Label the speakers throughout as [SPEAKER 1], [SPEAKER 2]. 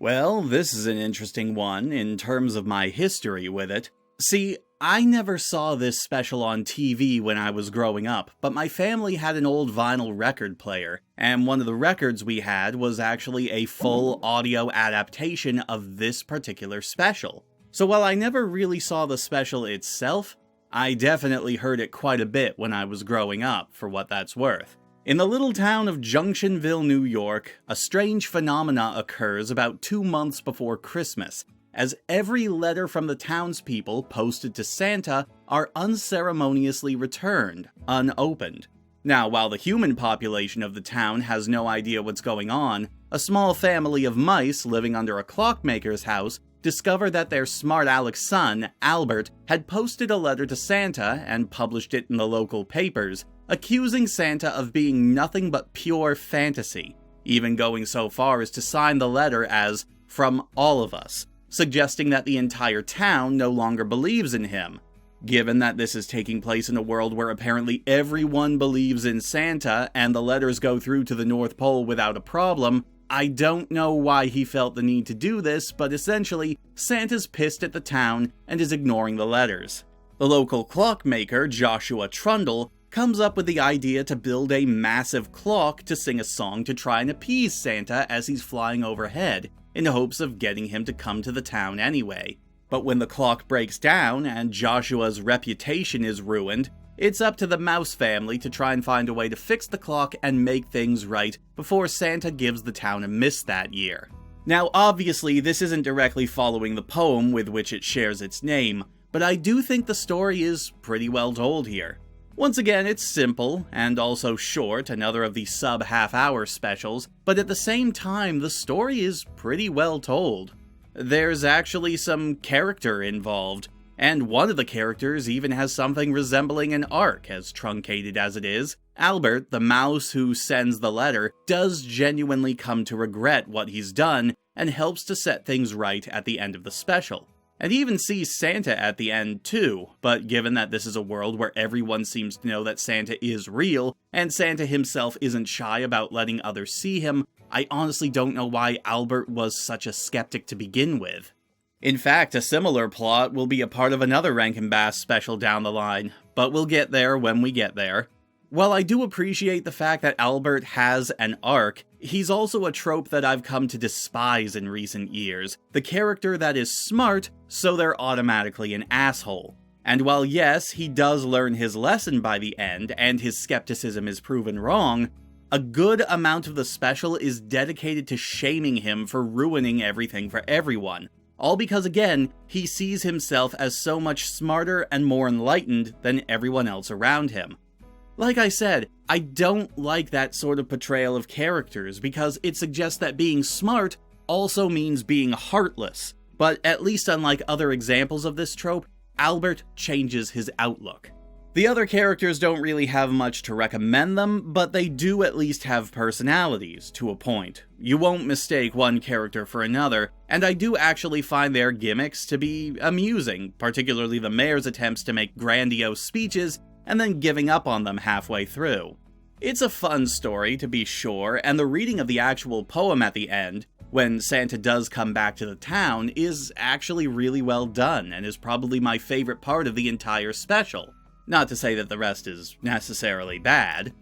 [SPEAKER 1] Well, this is an interesting one in terms of my history with it. See, I never saw this special on TV when I was growing up, but my family had an old vinyl record player, and one of the records we had was actually a full audio adaptation of this particular special. So while I never really saw the special itself, I definitely heard it quite a bit when I was growing up, for what that's worth. In the little town of Junctionville, New York, a strange phenomena occurs about 2 months before Christmas, as every letter from the townspeople posted to Santa are unceremoniously returned, unopened. Now, while the human population of the town has no idea what's going on, a small family of mice living under a clockmaker's house discover that their smart aleck son, Albert, had posted a letter to Santa and published it in the local papers, accusing Santa of being nothing but pure fantasy, even going so far as to sign the letter as, "From all of us," suggesting that the entire town no longer believes in him. Given that this is taking place in a world where apparently everyone believes in Santa and the letters go through to the North Pole without a problem, I don't know why he felt the need to do this, but essentially, Santa's pissed at the town and is ignoring the letters. The local clockmaker, Joshua Trundle, comes up with the idea to build a massive clock to sing a song to try and appease Santa as he's flying overhead, in hopes of getting him to come to the town anyway. But when the clock breaks down and Joshua's reputation is ruined, it's up to the mouse family to try and find a way to fix the clock and make things right before Santa gives the town a miss that year. Now, obviously, this isn't directly following the poem with which it shares its name, but I do think the story is pretty well told here. Once again, it's simple, and also short, another of the sub-half-hour specials, but at the same time, the story is pretty well told. There's actually some character involved, and one of the characters even has something resembling an arc, as truncated as it is. Albert, the mouse who sends the letter, does genuinely come to regret what he's done, and helps to set things right at the end of the special. And he even sees Santa at the end too, but given that this is a world where everyone seems to know that Santa is real, and Santa himself isn't shy about letting others see him, I honestly don't know why Albert was such a skeptic to begin with. In fact, a similar plot will be a part of another Rankin-Bass special down the line, but we'll get there when we get there. While I do appreciate the fact that Albert has an arc, he's also a trope that I've come to despise in recent years. The character that is smart, so they're automatically an asshole. And while yes, he does learn his lesson by the end, and his skepticism is proven wrong, a good amount of the special is dedicated to shaming him for ruining everything for everyone. All because, again, he sees himself as so much smarter and more enlightened than everyone else around him. Like I said, I don't like that sort of portrayal of characters because it suggests that being smart also means being heartless. But at least unlike other examples of this trope, Albert changes his outlook. The other characters don't really have much to recommend them, but they do at least have personalities, to a point. You won't mistake one character for another, and I do actually find their gimmicks to be amusing, particularly the mayor's attempts to make grandiose speeches and then giving up on them halfway through. It's a fun story, to be sure, and the reading of the actual poem at the end, when Santa does come back to the town, is actually really well done, and is probably my favorite part of the entire special. Not to say that the rest is necessarily bad.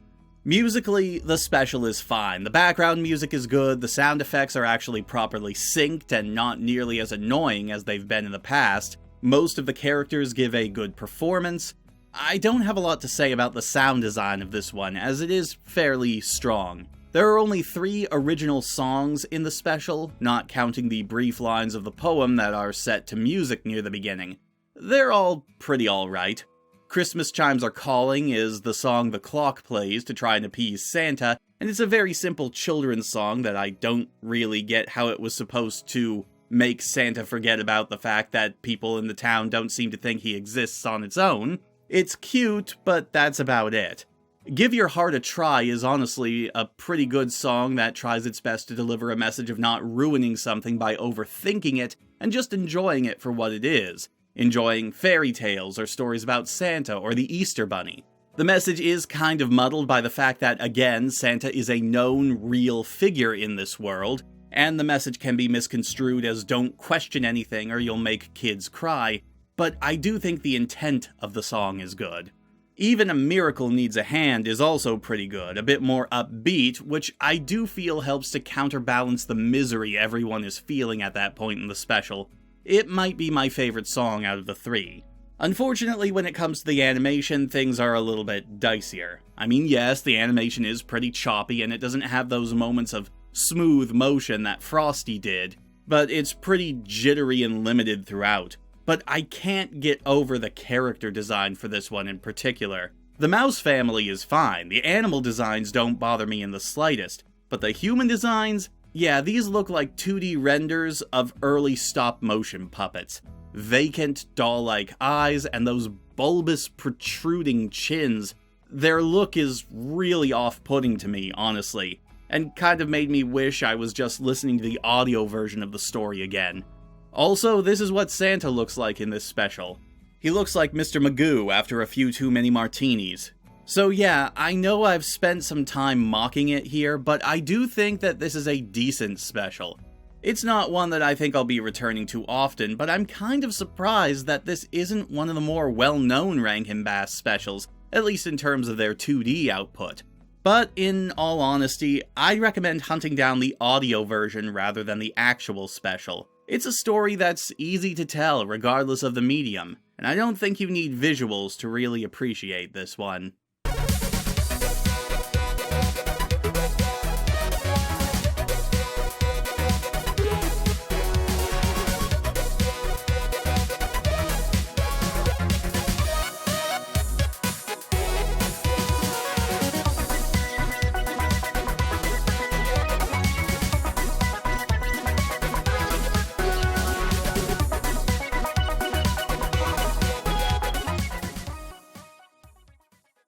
[SPEAKER 1] Musically, the special is fine. The background music is good, the sound effects are actually properly synced and not nearly as annoying as they've been in the past. Most of the characters give a good performance. I don't have a lot to say about the sound design of this one, as it is fairly strong. There are only 3 original songs in the special, not counting the brief lines of the poem that are set to music near the beginning. They're all pretty alright. Christmas Chimes Are Calling is the song the clock plays to try and appease Santa, and it's a very simple children's song that I don't really get how it was supposed to make Santa forget about the fact that people in the town don't seem to think he exists on its own. It's cute, but that's about it. Give Your Heart a Try is honestly a pretty good song that tries its best to deliver a message of not ruining something by overthinking it, and just enjoying it for what it is. Enjoying fairy tales or stories about Santa or the Easter Bunny. The message is kind of muddled by the fact that, again, Santa is a known, real figure in this world, and the message can be misconstrued as don't question anything or you'll make kids cry, but I do think the intent of the song is good. Even A Miracle Needs a Hand is also pretty good, a bit more upbeat, which I do feel helps to counterbalance the misery everyone is feeling at that point in the special. It might be my favorite song out of the three. Unfortunately, when it comes to the animation, things are a little bit dicier. I mean, yes, the animation is pretty choppy and it doesn't have those moments of smooth motion that Frosty did, but it's pretty jittery and limited throughout. But I can't get over the character design for this one in particular. The mouse family is fine, the animal designs don't bother me in the slightest, but the human designs? Yeah, these look like 2D renders of early stop-motion puppets. Vacant, doll-like eyes, and those bulbous, protruding chins. Their look is really off-putting to me, honestly, and kind of made me wish I was just listening to the audio version of the story again. Also, this is what Santa looks like in this special. He looks like Mr. Magoo after a few too many martinis. So yeah, I know I've spent some time mocking it here, but I do think that this is a decent special. It's not one that I think I'll be returning to often, but I'm kind of surprised that this isn't one of the more well-known Rankin-Bass specials, at least in terms of their 2D output. But in all honesty, I recommend hunting down the audio version rather than the actual special. It's a story that's easy to tell regardless of the medium, and I don't think you need visuals to really appreciate this one.